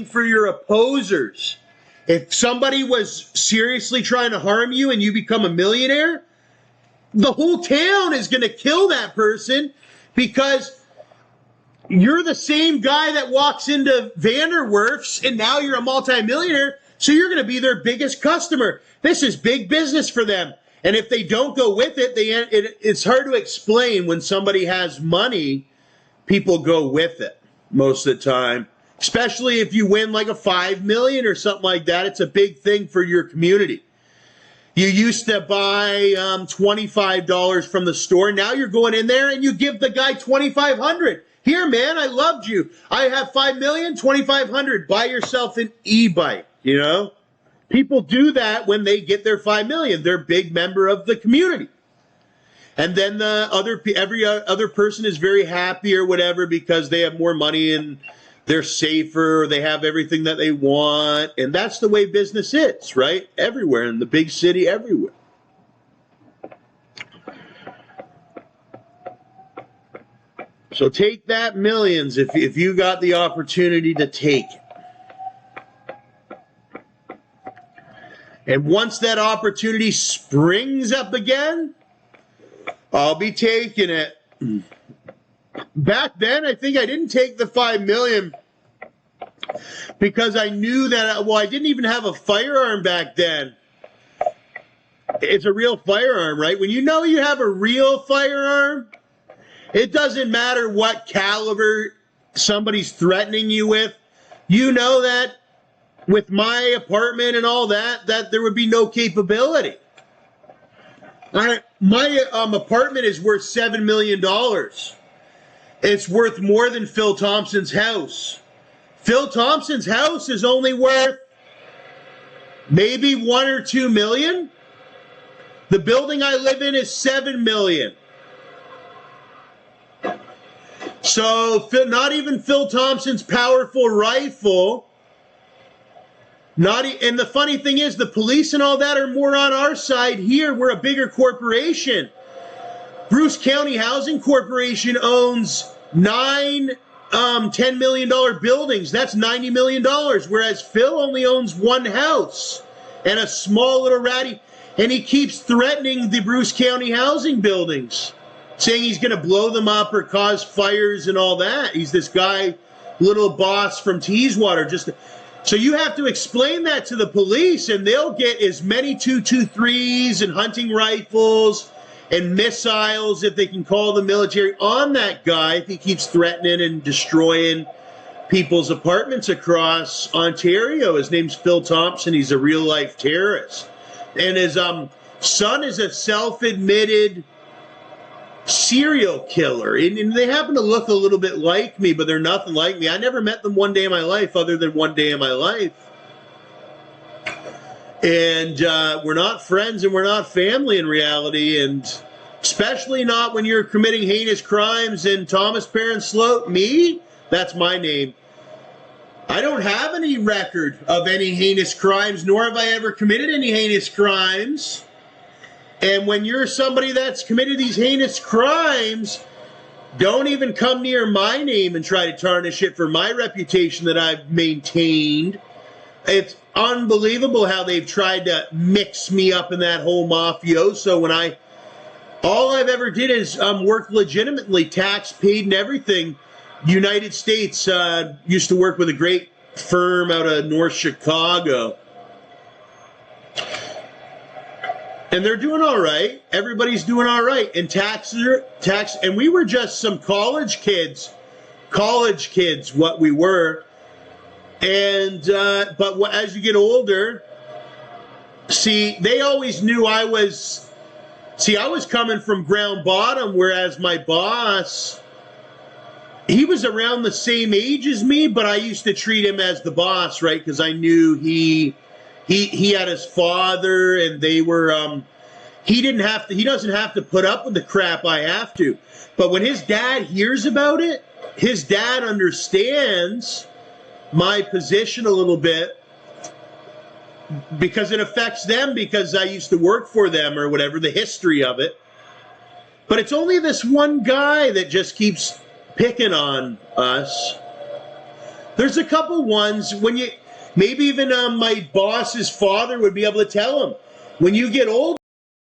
for your opposers. If somebody was seriously trying to harm you and you become a millionaire, the whole town is going to kill that person because you're the same guy that walks into Vanderwerf's and now you're a multimillionaire, so you're going to be their biggest customer. This is big business for them. And if they don't go with it, it's hard to explain when somebody has money, people go with it most of the time. Especially if you win like a $5 million or something like that. It's a big thing for your community. You used to buy $25 from the store. Now you're going in there and you give the guy $2,500. Here, man, I loved you. I have $5 million, $2,500. Buy yourself an e-bike, you know? People do that when they get their $5 million. They're a big member of the community. And then every other person is very happy or whatever because they have more money and they're safer, they have everything that they want, and that's the way business is, right? Everywhere, in the big city, everywhere. So take that millions if you got the opportunity to take it. And once that opportunity springs up again, I'll be taking it. Back then, I think I didn't take the $5 million because I knew that, well, I didn't even have a firearm back then. It's a real firearm, right? When you know you have a real firearm, it doesn't matter what caliber somebody's threatening you with. You know that with my apartment and all that there would be no capability. My apartment is worth $7 million. It's worth more than Phil Thompson's house. Phil Thompson's house is only worth maybe $1 or $2 million. The building I live in is $7 million. So not even Phil Thompson's powerful rifle. And the funny thing is, the police and all that are more on our side here. We're a bigger corporation. Bruce County Housing Corporation owns 9 $10 million buildings. That's $90 million, whereas Phil only owns one house and a small little ratty, and he keeps threatening the Bruce County housing buildings, saying he's going to blow them up or cause fires and all that. He's this guy, little boss from Teeswater. So you have to explain that to the police, and they'll get as many 223s and hunting rifles and missiles, if they can call the military, on that guy if he keeps threatening and destroying people's apartments across Ontario. His name's Phil Thompson. He's a real-life terrorist. And his son is a self-admitted serial killer. And they happen to look a little bit like me, but they're nothing like me. I never met them one day in my life other than one day in my life. And we're not friends and we're not family in reality, and especially not when you're committing heinous crimes. And Thomas Perron-Slote, me, that's my name. I don't have any record of any heinous crimes, nor have I ever committed any heinous crimes. And when you're somebody that's committed these heinous crimes, don't even come near my name and try to tarnish it for my reputation that I've maintained. It's unbelievable how they've tried to mix me up in that whole mafioso when all I've ever did is work legitimately, tax paid and everything. United States, used to work with a great firm out of North Chicago. And they're doing all right. Everybody's doing all right. And and we were just some college kids, what we were. And, but as you get older, see, they always knew I was coming from ground bottom, whereas my boss, he was around the same age as me, but I used to treat him as the boss, right? Because I knew he had his father, and they were, he doesn't have to put up with the crap I have to. But when his dad hears about it, his dad understands my position a little bit because it affects them, because I used to work for them or whatever, the history of it. But it's only this one guy that just keeps picking on us. There's a couple ones when you, maybe even my boss's father would be able to tell him, when you get old,